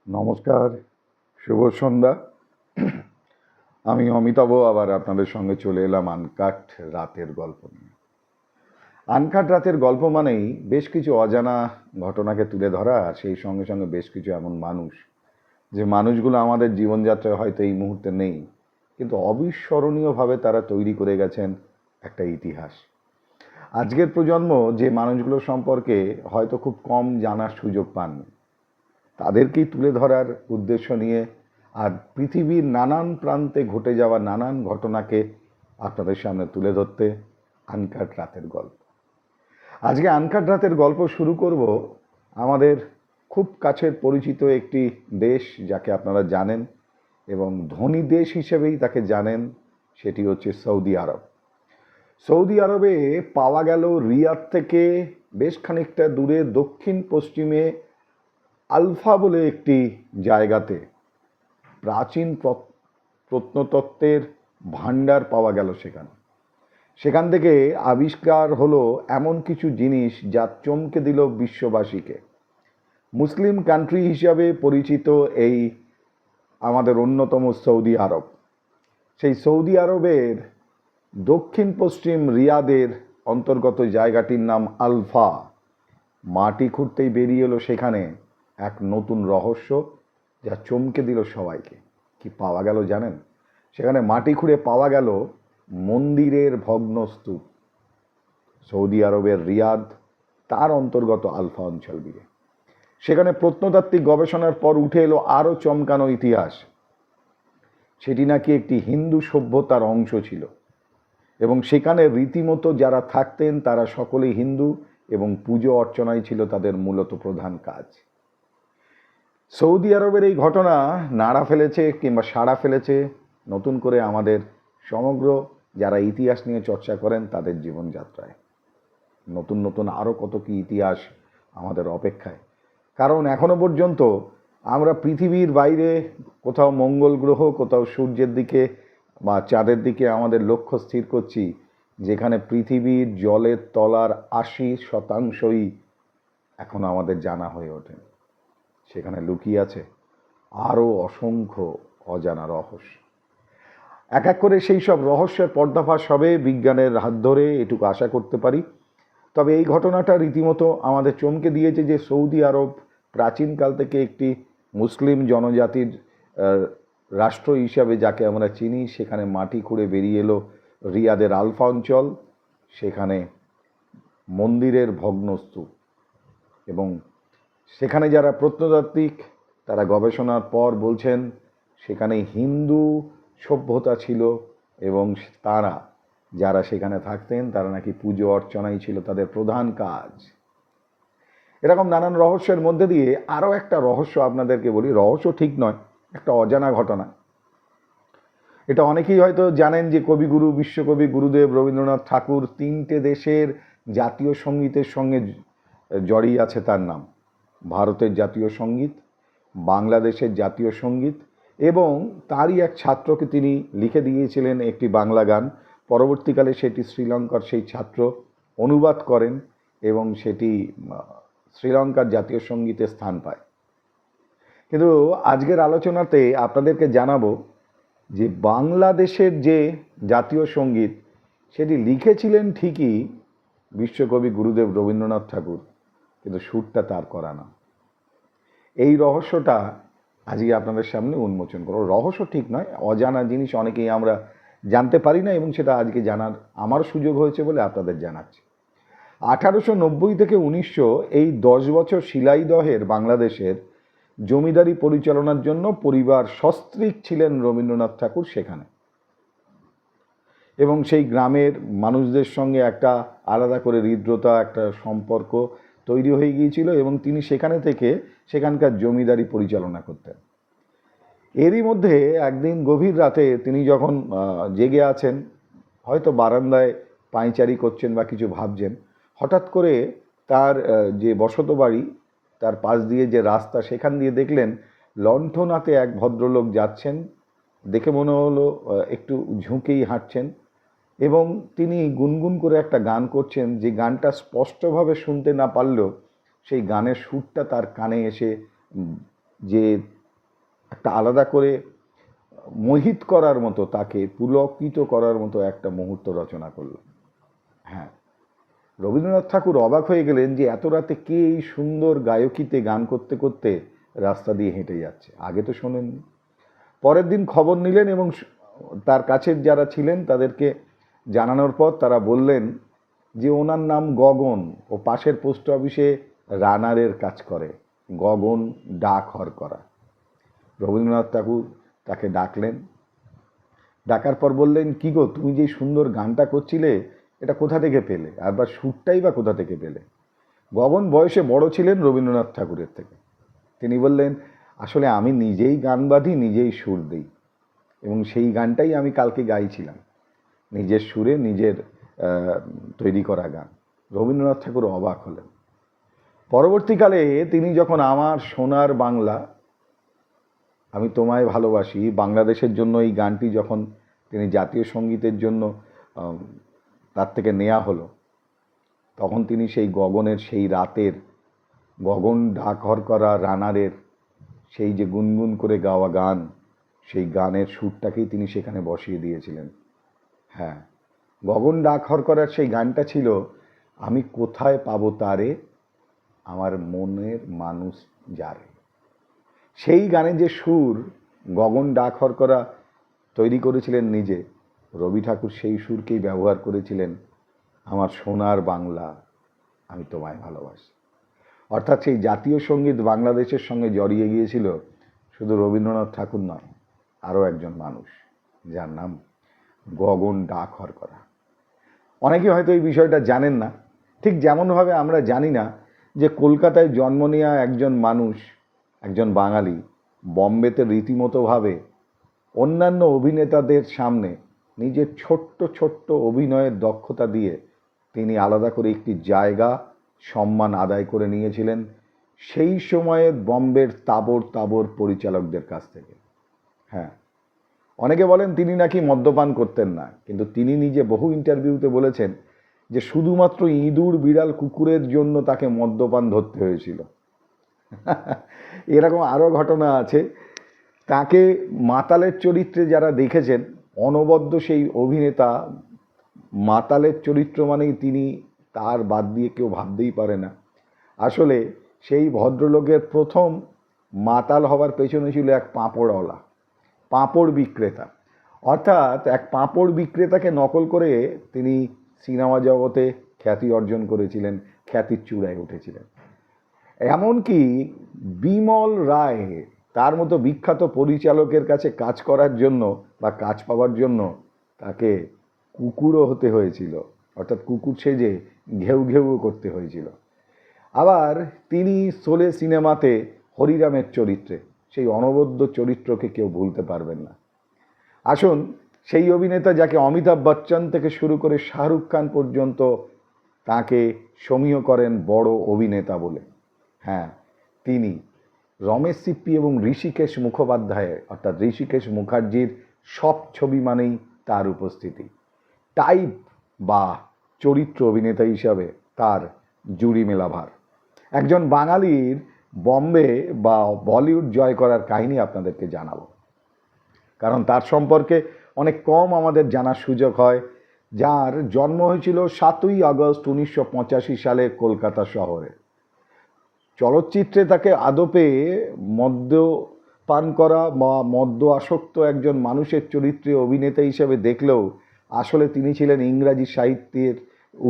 নমস্কার, শুভ সন্ধ্যা। আমি অমিতাভ আবার আপনাদের সঙ্গে চলে এলাম আনকাট রাতের গল্প নিয়ে। আনকাট রাতের গল্প মানেই বেশ কিছু অজানা ঘটনাকে তুলে ধরা, আর সেই সঙ্গে সঙ্গে বেশ কিছু এমন মানুষ, যে মানুষগুলো আমাদের জীবনযাত্রায় হয়তো এই মুহূর্তে নেই, কিন্তু অবিস্মরণীয়ভাবে তারা তৈরি করে গেছেন একটা ইতিহাস। আজকের প্রজন্ম যে মানুষগুলো সম্পর্কে হয়তো খুব কম জানার সুযোগ পান, তাদেরকেই তুলে ধরার উদ্দেশ্য নিয়ে আর পৃথিবীর নানান প্রান্তে ঘটে যাওয়া নানান ঘটনাকে আপনাদের সামনে তুলে ধরতে আনকাট রাতের গল্প। আজকে আনকাট রাতের গল্প শুরু করব আমাদের খুব কাছের পরিচিত একটি দেশ, যাকে আপনারা জানেন এবং ধনী দেশ হিসেবেই তাকে জানেন, সেটি হচ্ছে সৌদি আরব। সৌদি আরবে পাওয়া গেল রিয়াদ থেকে বেশ খানিকটা দূরে দক্ষিণ পশ্চিমে আলফা বলে একটি জায়গাতে প্রাচীন প্রত্নতত্ত্বের ভাণ্ডার পাওয়া গেল। সেখান থেকে আবিষ্কার হলো এমন কিছু জিনিস যা চমকে দিল বিশ্ববাসীকে। মুসলিম কান্ট্রি হিসাবে পরিচিত এই আমাদের অন্যতম সৌদি আরব, সেই সৌদি আরবের দক্ষিণ পশ্চিম রিয়াদের অন্তর্গত জায়গাটির নাম আলফা। মাটি খুঁড়তেই বেরিয়ে এলো সেখানে এক নতুন রহস্য, যা চমকে দিল সবাইকে। কি পাওয়া গেল জানেন? সেখানে মাটি খুঁড়ে পাওয়া গেল মন্দিরের ভগ্নস্তূপ। সৌদি আরবের রিয়াদ, তার অন্তর্গত আলফা অঞ্চল দিয়ে সেখানে প্রত্নতাত্ত্বিক গবেষণার পর উঠে এলো আরও চমকানো ইতিহাস। সেটি নাকি একটি হিন্দু সভ্যতার অংশ ছিল এবং সেখানে রীতিমতো যারা থাকতেন তারা সকলেই হিন্দু এবং পুজো অর্চনাই ছিল তাদের মূলত প্রধান কাজ। সৌদি আরবের এই ঘটনা নাড়া ফেলেছে কিংবা সাড়া ফেলেছে নতুন করে আমাদের সমগ্র যারা ইতিহাস নিয়ে চর্চা করেন তাদের জীবনযাত্রায়। নতুন নতুন আরও কত কি ইতিহাস আমাদের অপেক্ষায়, কারণ এখনো পর্যন্ত আমরা পৃথিবীর বাইরে কোথাও মঙ্গল গ্রহ, কোথাও সূর্যের দিকে বা চাঁদের দিকে আমাদের লক্ষ্য স্থির করছি, যেখানে পৃথিবীর জলের তলার 80% এখনো আমাদের জানা হয়ে ওঠে। সেখানে লুকিয়ে আছে আরও অসংখ্য অজানা রহস্য। এক এক করে সেই সব রহস্যের পর্দাফাশ হবে বিজ্ঞানের হাত ধরে, এটুকু আশা করতে পারি। তবে এই ঘটনাটা রীতিমতো আমাদের চমকে দিয়েছে যে সৌদি আরব প্রাচীনকাল থেকে একটি মুসলিম জনজাতির রাষ্ট্র হিসাবে যাকে আমরা চিনি, সেখানে মাটি খুঁড়ে বেরিয়ে এলো রিয়াদের আলফা অঞ্চল। সেখানে মন্দিরের ভগ্নস্তূপ এবং সেখানে যারা প্রত্নতাত্ত্বিক তারা গবেষণার পর বলছেন সেখানে হিন্দু সভ্যতা ছিল এবং তারা যারা সেখানে থাকতেন তারা নাকি পুজো অর্চনাই ছিল তাদের প্রধান কাজ। এরকম নানান রহস্যের মধ্যে দিয়ে আরও একটা রহস্য আপনাদেরকে বলি। রহস্য ঠিক নয়, একটা অজানা ঘটনা। এটা অনেকেই হয়তো জানেন যে কবিগুরু বিশ্বকবি গুরুদেব রবীন্দ্রনাথ ঠাকুর 3টে দেশের জাতীয় সঙ্গীতের সঙ্গে জড়িয়ে আছে তার নাম। ভারতের জাতীয় সঙ্গীত, বাংলাদেশের জাতীয় সঙ্গীত, এবং তারই এক ছাত্রকে তিনি লিখে দিয়েছিলেন একটি বাংলা গান। পরবর্তীকালে সেটি শ্রীলঙ্কার সেই ছাত্র অনুবাদ করেন এবং সেটি শ্রীলঙ্কার জাতীয় সঙ্গীতে স্থান পায়। কিন্তু আজকের আলোচনাতে আপনাদেরকে জানাবো যে বাংলাদেশের যে জাতীয় সঙ্গীত সেটি লিখেছিলেন ঠিকই বিশ্বকবি গুরুদেব রবীন্দ্রনাথ ঠাকুর, কিন্তু সুরটা তার করা না। এই রহস্যটা আজকে আপনাদের সামনে উন্মোচন করো। রহস্য ঠিক নয়, অজানা জিনিস অনেকেই আমরা জানতে পারি না এবং সেটা আজকে জানার আমার সুযোগ হয়েছে বলে আপনাদের জানাচ্ছি। 1890 থেকে 1900 এই 10 বছর শিলাইদহের বাংলাদেশের জমিদারি পরিচালনার জন্য পরিবার সস্ত্রীক ছিলেন রবীন্দ্রনাথ ঠাকুর সেখানে, এবং সেই গ্রামের মানুষদের সঙ্গে একটা আলাদা করে হৃদ্রতা, একটা সম্পর্ক তৈরি হয়ে গিয়েছিল এবং তিনি সেখানে থেকে সেখানকার জমিদারি পরিচালনা করতেন। এরই মধ্যে একদিন গভীর রাতে তিনি যখন জেগে আছেন, হয়তো বারান্দায় পায়চারি করছেন বা কিছু ভাবছেন, হঠাৎ করে তার যে বসত বাড়ি তার পাশ দিয়ে যে রাস্তা সেখান দিয়ে দেখলেন লণ্ঠন হাতে এক ভদ্রলোক যাচ্ছেন। দেখে মনে হলো একটু ঝুঁকেই হাঁটছেন এবং তিনি গুনগুন করে একটা গান করছেন, যে গানটা স্পষ্টভাবে শুনতে না পারলেও সেই গানের সুরটা তার কানে এসে যে একটা আলাদা করে মোহিত করার মতো, তাকে পুলকিত করার মতো একটা মুহূর্ত রচনা করল। হ্যাঁ, রবীন্দ্রনাথ ঠাকুর অবাক হয়ে গেলেন যে এত রাতে কে এই সুন্দর গায়কিতে গান করতে করতে রাস্তা দিয়ে হেঁটে যাচ্ছে, আগে তো শোনেননি। পরের দিন খবর নিলেন এবং তার কাছের যারা ছিলেন তাদেরকে জানানোর পর তারা বললেন যে ওনার নাম গগন, ও পাশের পোস্ট অফিসে রানারের কাজ করে, গগন ডাক হরকরা। রবীন্দ্রনাথ ঠাকুর তাকে ডাকলেন, ডাকার পর বললেন, কি গো, তুমি যে সুন্দর গানটা করছিলে এটা কোথা থেকে পেলে, আর বা সুরটাই বা কোথা থেকে পেলে? গগন বয়সে বড় ছিলেন রবীন্দ্রনাথ ঠাকুরের থেকে। তিনি বললেন, আসলে আমি নিজেই গান বাঁধি, নিজেই সুর দিই, এবং সেই গানটাই আমি কালকে গাইছিলাম, নিজের সুরে নিজের তৈরি করা গান। রবীন্দ্রনাথ ঠাকুর অবাক হলেন। পরবর্তীকালে তিনি যখন আমার সোনার বাংলা, আমি তোমায় ভালোবাসি, বাংলাদেশের জন্য এই গানটি যখন তিনি জাতীয় সঙ্গীতের জন্য তার থেকে নেওয়া হলো, তখন তিনি সেই গগনের, সেই রাতের গগন ডাক হরকরা রানারের সেই যে গুনগুন করে গাওয়া গান, সেই গানের সুরটাকেই তিনি সেখানে বসিয়ে দিয়েছিলেন। হ্যাঁ, গগন ডাক হরকরার সেই গানটা ছিল, আমি কোথায় পাবো তারে, আমার মনের মানুষ যারে। সেই গানে যে সুর গগন ডাক হরকরা তৈরি করেছিলেন নিজে, রবি ঠাকুর সেই সুরকেই ব্যবহার করেছিলেন, আমার সোনার বাংলা, আমি তোমায় ভালোবাসি। অর্থাৎ সেই জাতীয় সঙ্গীত বাংলাদেশের সঙ্গে জড়িয়ে গিয়েছিল শুধু রবীন্দ্রনাথ ঠাকুর নয়, আরও একজন মানুষ, যার নাম গগন ডাক হরকরা। অনেকে হয়তো এই বিষয়টা জানেন না, ঠিক যেমনভাবে আমরা জানি না যে কলকাতায় জন্ম নেওয়া একজন মানুষ, একজন বাঙালি, বম্বেতে রীতিমতোভাবে অন্যান্য অভিনেতাদের সামনে নিজের ছোট্ট ছোট্ট অভিনয়ের দক্ষতা দিয়ে তিনি আলাদা করে একটি জায়গা, সম্মান আদায় করে নিয়েছিলেন সেই সময়ের বম্বের তাবর তাবর পরিচালকদের কাছ থেকে। হ্যাঁ, অনেকে বলেন তিনি নাকি মদ্যপান করতেন না, কিন্তু তিনি নিজে বহু ইন্টারভিউতে বলেছেন যে শুধুমাত্র ইঁদুর, বিড়াল, কুকুরের জন্য তাকে মদ্যপান ধরতে হয়েছিল। এরকম আরও ঘটনা আছে। তাকে মাতালের চরিত্রে যারা দেখেছেন, অনবদ্য সেই অভিনেতা, মাতালের চরিত্র মানেই তিনি, তার বাদ দিয়ে কেউ ভাবতেই পারে না। আসলে সেই ভদ্রলোকের প্রথম মাতাল হওয়ার পেছনে ছিল এক পাঁপড়ওয়ালা, পাঁপড় বিক্রেতা। অর্থাৎ এক পাঁপড় বিক্রেতাকে নকল করে তিনি সিনেমা জগতে খ্যাতি অর্জন করেছিলেন, খ্যাতির চূড়ায় উঠেছিলেন। এমনকি বিমল রায়, তার মতো বিখ্যাত পরিচালকের কাছে কাজ করার জন্য বা কাজ পাওয়ার জন্য তাকে কুকুরও হতে হয়েছিল, অর্থাৎ কুকুর সেজে ঘেউ ঘেউ করতে হয়েছিল। আবার তিনি শোলে সিনেমাতে হরিরামের চরিত্রে, সেই অনবদ্য চরিত্রকে কেউ ভুলতে পারবেন না। আসুন, সেই অভিনেতা যাকে অমিতাভ বচ্চন থেকে শুরু করে শাহরুখ খান পর্যন্ত তাকে সমীহ করেন বড় অভিনেতা বলে, হ্যাঁ, তিনি রমেশ সিপ্পি এবং ঋষিকেশ মুখোপাধ্যায়ের, অর্থাৎ ঋষিকেশ মুখার্জির সব ছবি মানেই তার উপস্থিতি। টাইপ বা চরিত্র অভিনেতা হিসাবে তার জুড়ি মেলা ভার। একজন বাঙালির বম্বে বা বলিউড জয় করার কাহিনী আপনাদেরকে জানাবো, কারণ তার সম্পর্কে অনেক কম আমাদের জানার সুযোগ হয়। যার জন্ম হয়েছিল 7ই আগস্ট 1985 সালে কলকাতা শহরে। চলচ্চিত্রে তাকে আদপে মদ্যপান করা বা মদ্য আসক্ত একজন মানুষের চরিত্রে অভিনেতা হিসেবে দেখলেও আসলে তিনি ছিলেন ইংরাজি সাহিত্যের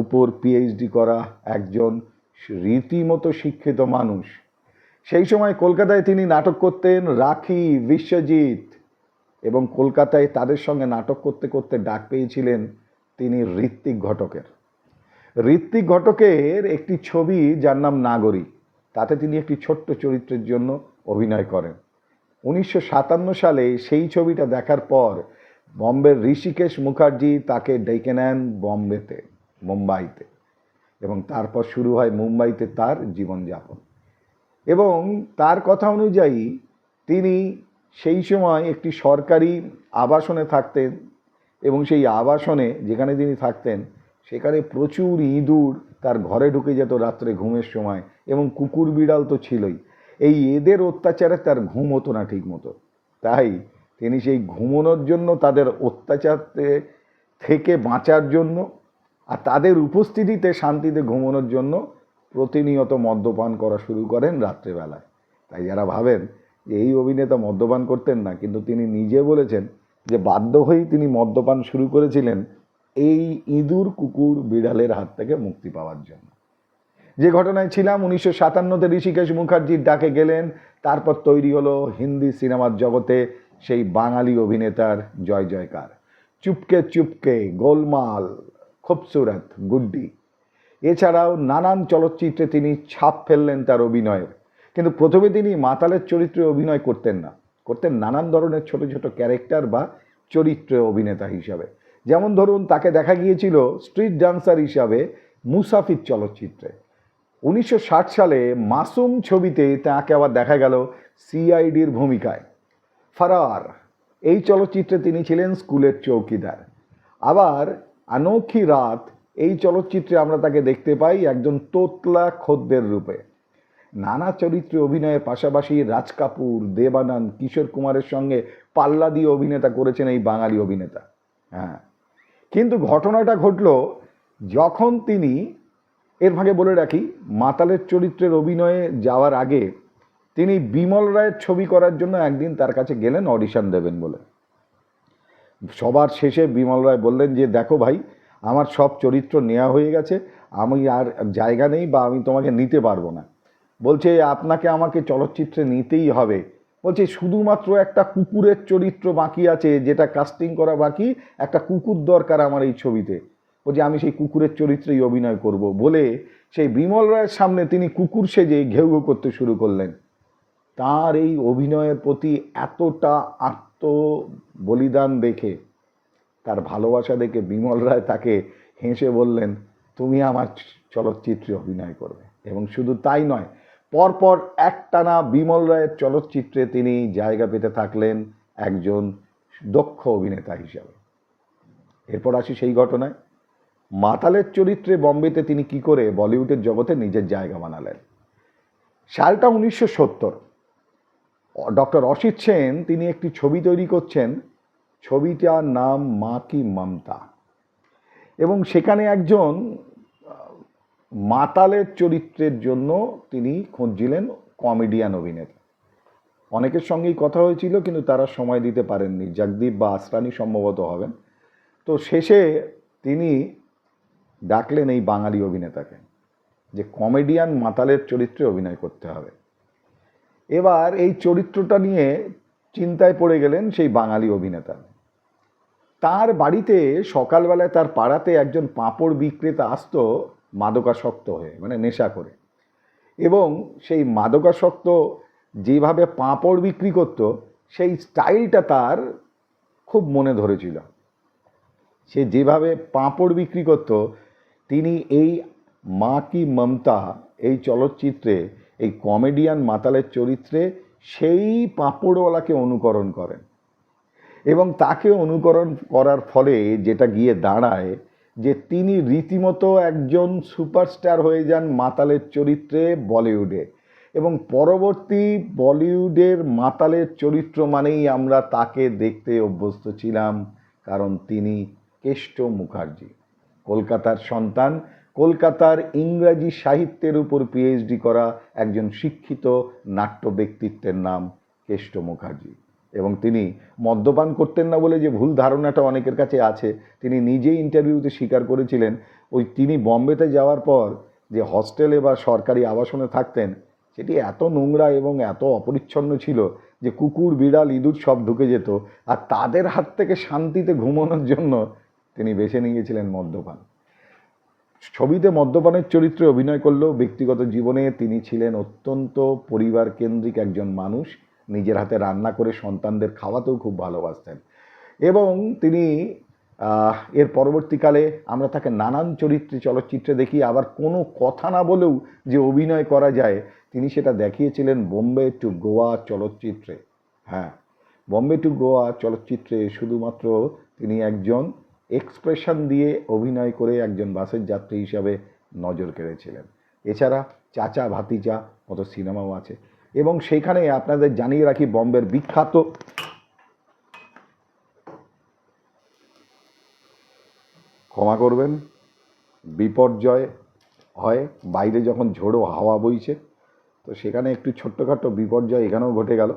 উপর পিএইচডি করা একজন রীতিমতো শিক্ষিত মানুষ। সেই সময় কলকাতায় তিনি নাটক করতেন রাখি, বিশ্বজিৎ, এবং কলকাতায় তাদের সঙ্গে নাটক করতে করতে ডাক পেয়েছিলেন তিনি ঋত্বিক ঘটকের। ঋত্বিক ঘটকের একটি ছবি যার নাম নাগরিক, তাতে তিনি একটি ছোট্ট চরিত্রের জন্য অভিনয় করেন। 1957 সালে সেই ছবিটা দেখার পর বম্বের ঋষিকেশ মুখার্জি তাকে ডেকে নেন মুম্বাইতে, এবং তারপর শুরু হয় মুম্বাইতে তার জীবনযাপন। এবং তার কথা অনুযায়ী তিনি সেই সময় একটি সরকারি আবাসনে থাকতেন, এবং সেই আবাসনে যেখানে তিনি থাকতেন সেখানে প্রচুর ইঁদুর তার ঘরে ঢুকে যেত রাত্রে ঘুমের সময়, এবং কুকুর বিড়াল তো ছিলই। এই এদের অত্যাচারে তার ঘুম হতো না ঠিক মতো। তাই তিনি সেই ঘুমানোর জন্য, তাদের অত্যাচার থেকে বাঁচার জন্য আর তাদের উপস্থিতিতে শান্তিতে ঘুমানোর জন্য প্রতিনিয়ত মদ্যপান করা শুরু করেন রাত্রেবেলায়। তাই যারা ভাবেন যে এই অভিনেতা মদ্যপান করতেন না, কিন্তু তিনি নিজে বলেছেন যে বাধ্য হয়েই তিনি মদ্যপান শুরু করেছিলেন এই ইঁদুর, কুকুর, বিড়ালের হাত থেকে মুক্তি পাওয়ার জন্য। যে ঘটনায় ছিলাম 1957-তে ঋষিকেশ মুখার্জির ডাকে গেলেন, তারপর তৈরি হলো হিন্দি সিনেমার জগতে সেই বাঙালি অভিনেতার জয় জয়কার। চুপকে চুপকে, গোলমাল, খুবসুরত, গুড্ডি, এছাড়াও নানান চলচ্চিত্রে তিনি ছাপ ফেললেন তার অভিনয়ের। কিন্তু প্রথমে তিনি মাতালের চরিত্রে অভিনয় করতেন না, করতেন নানান ধরনের ছোট ছোট ক্যারেক্টার বা চরিত্রে অভিনেতা হিসাবে। যেমন ধরুন, তাকে দেখা গিয়েছিল স্ট্রিট ডান্সার হিসাবে মুসাফির চলচ্চিত্রে। 1960 সালে মাসুম ছবিতে তাকে আবার দেখা গেল সিআইডির ভূমিকায়। ফরার এই চলচ্চিত্রে তিনি ছিলেন স্কুলের চৌকিদার। আবার অনोखी রাত এই চলচ্চিত্রে আমরা তাকে দেখতে পাই একজন তোতলা খদ্দের রূপে। নানা চরিত্রে অভিনয়ের পাশাপাশি রাজ কাপুর, দেব আনন্দ, কিশোর কুমারের সঙ্গে পাল্লা দিয়ে অভিনেতা করেছেন এই বাঙালি অভিনেতা। হ্যাঁ, কিন্তু ঘটনাটা ঘটল যখন তিনি, এর ভাগে বলে রাখি, মাতালের চরিত্রের অভিনয়ে যাওয়ার আগে তিনি বিমল রায়ের ছবি করার জন্য একদিন তার কাছে গেলেন অডিশন দেবেন বলে। সবার শেষে বিমল রায় বললেন যে দেখো ভাই, আমার সব চরিত্র নেওয়া হয়ে গেছে, আমি আর জায়গা নেই বা আমি তোমাকে নিতে পারবো না। বলছে আপনাকে আমাকে চলচ্চিত্রে নিতেই হবে। বলছে শুধুমাত্র একটা কুকুরের চরিত্র বাকি আছে, যেটা কাস্টিং করা বাকি, একটা কুকুর দরকার আমার এই ছবিতে। বলছে আমি সেই কুকুরের চরিত্রেই অভিনয় করব বলে সেই বিমল রায়ের সামনে তিনি কুকুর সেজে ঘেউ ঘেউ করতে শুরু করলেন। তার এই অভিনয়ের প্রতি এতটা আত্মবলিদান দেখে, তার ভালোবাসা দেখে বিমল রায় তাকে হেসে বললেন তুমি আমার চলচ্চিত্রে অভিনয় করবে। এবং শুধু তাই নয়, পরপর একটানা বিমল রায়ের চলচ্চিত্রে তিনি জায়গা পেতে থাকলেন একজন দক্ষ অভিনেতা হিসাবে। এরপর আসি সেই ঘটনায়, মাতালের চরিত্রে বম্বেতে তিনি কি করে বলিউডের জগতে নিজের জায়গা বানালেন। সালটা 1970। ডক্টর অসিত সেন তিনি একটি ছবি তৈরি করছেন, ছবিটার নাম মা কি মমতা, এবং সেখানে একজন মাতালের চরিত্রের জন্য তিনি খুঁজছিলেন কমেডিয়ান অভিনেতা। অনেকের সঙ্গেই কথা হয়েছিল, কিন্তু তারা সময় দিতে পারেননি, জগদীপ বা আসরানি সম্ভবত হবেন। তো শেষে তিনি ডাকলেন এই বাঙালি অভিনেতাকে, যে কমেডিয়ান মাতালের চরিত্রে অভিনয় করতে হবে। এবার এই চরিত্রটা নিয়ে চিন্তায় পড়ে গেলেন সেই বাঙালি অভিনেতা। তার বাড়িতে সকালবেলায় তার পাড়াতে একজন পাঁপড় বিক্রেতা আসতো মাদকাসক্ত হয়ে, মানে নেশা করে, এবং সেই মাদকাসক্ত যেভাবে পাঁপড় বিক্রি করত সেই স্টাইলটা তার খুব মনে ধরেছিল। সে যেভাবে পাঁপড় বিক্রি করত, তিনি এই মা কি মমতা এই চলচ্চিত্রে এই কমেডিয়ান মাতালের চরিত্রে সেই পাঁপড়ওয়ালাকে অনুকরণ করেন, এবং তাকে অনুকরণ করার ফলে যেটা গিয়ে দাঁড়ায় যে তিনি রীতিমতো একজন সুপারস্টার হয়ে যান মাতালের চরিত্রে বলিউডে। এবং পরবর্তী বলিউডের মাতালের চরিত্র মানেই আমরা তাকে দেখতে অভ্যস্ত ছিলাম, কারণ তিনি কেষ্ট মুখার্জি, কলকাতার সন্তান, কলকাতার ইংরাজি সাহিত্যের উপর পিএইচডি করা একজন শিক্ষিত নাট্য ব্যক্তিত্বের নাম কেষ্ট মুখার্জি। এবং তিনি মদ্যপান করতেন না বলে যে ভুল ধারণাটা অনেকের কাছে আছে, তিনি নিজেই ইন্টারভিউতে স্বীকার করেছিলেন ওই তিনি বম্বেতে যাওয়ার পর যে হস্টেলে বা সরকারি আবাসনে থাকতেন, সেটি এত নোংরা এবং এত অপরিচ্ছন্ন ছিল যে কুকুর, বিড়াল, ইঁদুর সব ঢুকে যেত, আর তাদের হাত থেকে শান্তিতে ঘুমানোর জন্য তিনি বেছে নিয়েছিলেন মদ্যপান। ছবিতে মদ্যপানের চরিত্রে অভিনয় করলেও ব্যক্তিগত জীবনে তিনি ছিলেন অত্যন্ত পরিবার কেন্দ্রিক একজন মানুষ। নিজের হাতে রান্না করে সন্তানদের খাওয়াতেও খুব ভালোবাসতেন। এবং তিনি এর পরবর্তীকালে আমরা তাকে নানান চরিত্রে চলচ্চিত্রে দেখি। আবার কোনো কথা না বলেও যে অভিনয় করা যায়, তিনি সেটা দেখিয়েছিলেন বোম্বে টু গোয়া চলচ্চিত্রে। হ্যাঁ, বোম্বে টু গোয়া চলচ্চিত্রে শুধুমাত্র তিনি একজন এক্সপ্রেশন দিয়ে অভিনয় করে একজন বাসের যাত্রী হিসাবে নজর কেড়েছিলেন। এছাড়া চাচা ভাতিজা মতো সিনেমাও আছে। এবং সেখানে আপনাদের জানিয়ে রাখি, বম্বের বিখ্যাত ক্ষমা করবেন, বিপর্যয় হয়। বাইরে যখন ঝোড়ো হাওয়া বইছে, তো সেখানে একটু ছোট্টখাট্ট বিপর্যয় এখানেও ঘটে গেল।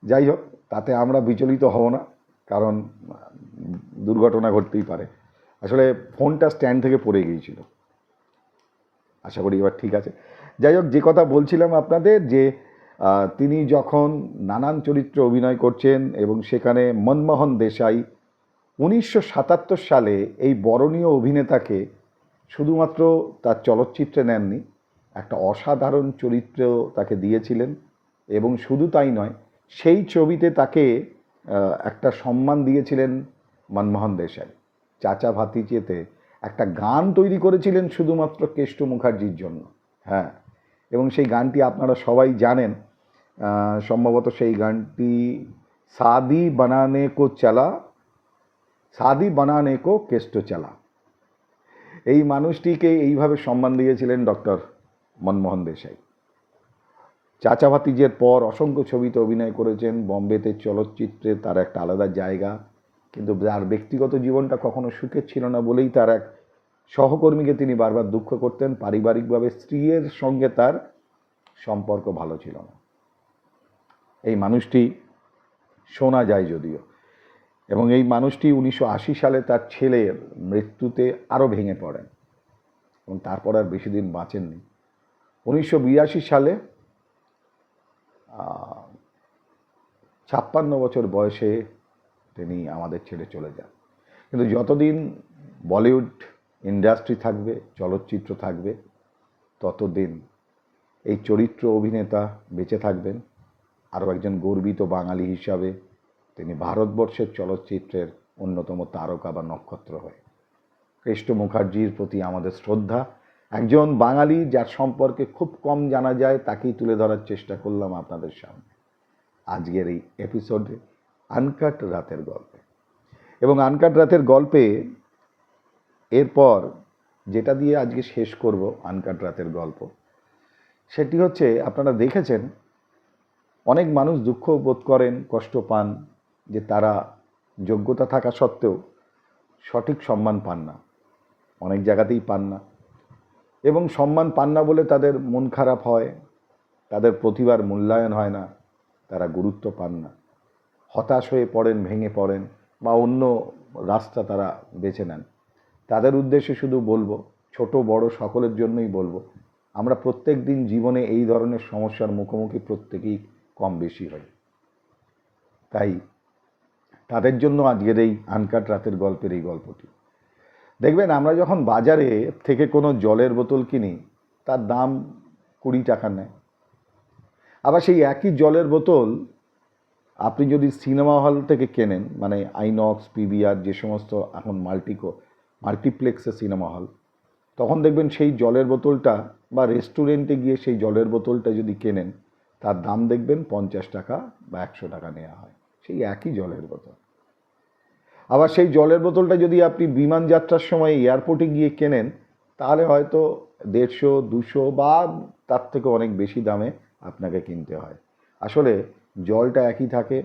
যাই হোক, তাতে আমরা বিচলিত হব না, কারণ দুর্ঘটনা ঘটতেই পারে। আসলে ফোনটা স্ট্যান্ড থেকে পড়ে গিয়েছিল, আশা করি এবার ঠিক আছে। যাই হোক, যে কথা বলছিলাম আপনাদের, যে তিনি যখন নানান চরিত্রে অভিনয় করছেন এবং সেখানে মনমোহন দেশাই 1977 সালে এই বরণীয় অভিনেতাকে শুধুমাত্র তার চলচ্চিত্রে নেননি, একটা অসাধারণ চরিত্রেও তাকে দিয়েছিলেন। এবং শুধু তাই নয়, সেই ছবিতে তাকে একটা সম্মান দিয়েছিলেন মনমোহন দেশাই। চাচা ভাতিজেতে একটা গান তৈরি করেছিলেন শুধুমাত্র কেষ্ট মুখার্জির জন্য। হ্যাঁ, এবং সেই গানটি আপনারা সবাই জানেন। সম্ভবত সেই গানটি শাদি বানানে কো চলা, শাদি বানানে কো কেষ্ট চলা। এই মানুষটিকে এইভাবে সম্মান দিয়েছিলেন ডক্টর মনমোহন দেশাই। চাচা ভাতিজের পর অসংখ্য ছবিতে অভিনয় করেছেন। বম্বেতে চলচ্চিত্রে তার একটা আলাদা জায়গা, কিন্তু তার ব্যক্তিগত জীবনটা কখনো সুখের ছিল না বলেই তার এক সহকর্মীকে তিনি বারবার দুঃখ করতেন। পারিবারিকভাবে স্ত্রীর সঙ্গে তার সম্পর্ক ভালো ছিল না। এই মানুষটি শোনা যায় যদিও, এবং এই মানুষটি 1980 সালে তার ছেলের মৃত্যুতে আরও ভেঙে পড়েন এবং তারপর আর বেশি দিন বাঁচেননি। 1982 সালে 56 বছর বয়সে তিনি আমাদের ছেড়ে চলে যান। কিন্তু যতদিন বলিউড ইন্ডাস্ট্রি থাকবে, চলচ্চিত্র থাকবে, ততদিন এই চরিত্র অভিনেতা বেঁচে থাকবেন। আরও একজন গর্বিত বাঙালি হিসাবে তিনি ভারতবর্ষের চলচ্চিত্রের অন্যতম তারকা বা নক্ষত্র হয়ে। কেষ্ট মুখার্জির প্রতি আমাদের শ্রদ্ধা। একজন বাঙালি যার সম্পর্কে খুব কম জানা যায়, তাকেই তুলে ধরার চেষ্টা করলাম আপনাদের সামনে আজকের এই এপিসোডে আনকাট রাতের গল্পে। এবং আনকাট রাতের গল্পে এরপর যেটা দিয়ে আজকে শেষ করব আনকাট রাতের গল্প, সেটি হচ্ছে, আপনারা দেখেছেন অনেক মানুষ দুঃখ বোধ করেন, কষ্ট পান যে তারা যোগ্যতা থাকা সত্ত্বেও সঠিক সম্মান পান না, অনেক জায়গাতেই পান না। এবং সম্মান পান না বলে তাদের মন খারাপ হয়, তাদের প্রতিভার মূল্যায়ন হয় না, তারা গুরুত্ব পান না, হতাশ হয়ে পড়েন, ভেঙে পড়েন, বা অন্য রাস্তা তারা বেছে নেন। তাদের উদ্দেশ্যে শুধু বলবো, ছোট বড় সকলের জন্যই বলবো, আমরা প্রত্যেক দিন জীবনে এই ধরনের সমস্যার মুখোমুখি প্রত্যেকেই কম বেশি হই। তাই তাদের জন্য আজকের এই আনকাট রাতের গল্পের এই গল্পটি। দেখবেন, আমরা যখন বাজারে থেকে কোনো জলের বোতল কিনি, তার দাম 20 টাকা নেয়। আবার সেই একই জলের বোতল আপনি যদি সিনেমা হল থেকে কেনেন, মানে আইনক্স, পিভিআর, যে সমস্ত এখন মাল্টিপ্লেক্সে সিনেমা হল, তখন দেখবেন সেই জলের বোতলটা, বা রেস্টুরেন্টে গিয়ে সেই জলের বোতলটা যদি কেনেন, তার দাম দেখবেন 50 টাকা বা 100 টাকা নেওয়া হয়, সেই একই জলের বোতল। আবার সেই জলের বোতলটা যদি আপনি বিমান যাত্রার সময় এয়ারপোর্টে গিয়ে কেনেন, তাহলে হয়তো 150, 200 বা তার থেকে অনেক বেশি দামে আপনাকে কিনতে হয়। আসলে জলটা একই থাকে,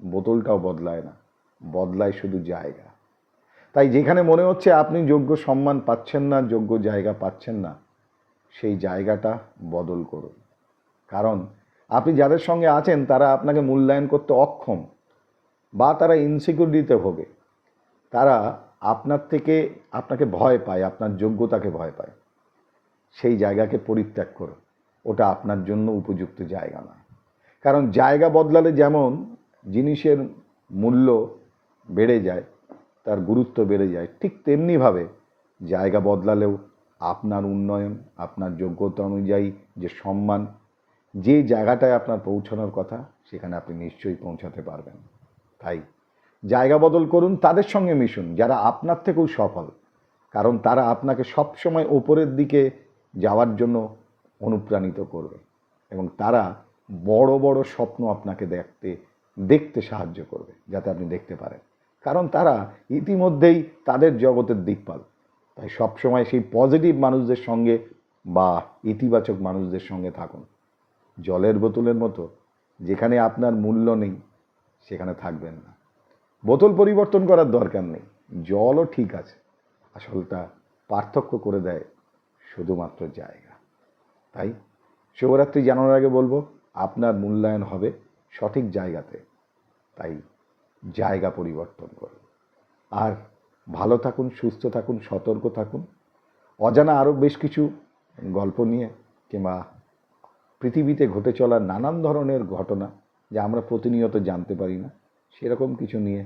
বোতলটাও বদলায় না, বদলায় শুধু জায়গা। তাই যেখানে মনে হচ্ছে আপনি যোগ্য সম্মান পাচ্ছেন না, যোগ্য জায়গা পাচ্ছেন না, সেই জায়গাটা বদল করুন। কারণ আপনি যাদের সঙ্গে আছেন তারা আপনাকে মূল্যায়ন করতে অক্ষম, বা তারা ইনসিকিউরিটিতে ভোগে, তারা আপনাকে ভয় পায়, আপনার যোগ্যতাকে ভয় পায়। সেই জায়গাকে পরিত্যাগ করুন, ওটা আপনার জন্য উপযুক্ত জায়গা নয়। কারণ জায়গা বদলালে যেমন জিনিসের মূল্য বেড়ে যায়, তার গুরুত্ব বেড়ে যায়, ঠিক তেমনিভাবে জায়গা বদলালেও আপনার উন্নয়ন, আপনার যোগ্যতা অনুযায়ী যে সম্মান, যে জায়গাটায় আপনার পৌঁছানোর কথা, সেখানে আপনি নিশ্চয়ই পৌঁছাতে পারবেন। তাই জায়গা বদল করুন, তাদের সঙ্গে মিশুন যারা আপনার থেকেও সফল, কারণ তারা আপনাকে সবসময় ওপরের দিকে যাওয়ার জন্য অনুপ্রাণিত করবে, এবং তারা বড় বড় স্বপ্ন আপনাকে দেখতে সাহায্য করবে, যাতে আপনি দেখতে পারেন। কারণ তারা ইতিমধ্যেই তাদের জগতের দিকপাল। তাই সবসময় সেই পজিটিভ মানুষদের সঙ্গে বা ইতিবাচক মানুষদের সঙ্গে থাকুন। জলের বোতলের মতো যেখানে আপনার মূল্য নেই, সেখানে থাকবেন না। বোতল পরিবর্তন করার দরকার নেই, জলও ঠিক আছে, আসলটা পার্থক্য করে দেয় শুধুমাত্র জায়গা। তাই শিবরাত্রি জানানোর আগে বলবো, আপনার মূল্যায়ন হবে সঠিক জায়গাতে, তাই জায়গা পরিবর্তন করুন। আর ভালো থাকুন, সুস্থ থাকুন, সতর্ক থাকুন। অজানা আরও বেশ কিছু গল্প নিয়ে কিংবা পৃথিবীতে ঘটে চলা নানান ধরনের ঘটনা যা আমরা প্রতিনিয়ত জানতে পারি না, সেরকম কিছু নিয়ে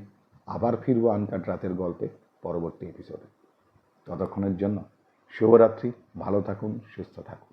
আবার ফিরবো আনকাট রাতের গল্পে পরবর্তী এপিসোডে। ততক্ষণের জন্য শুভরাত্রি, ভালো থাকুন, সুস্থ থাকুন।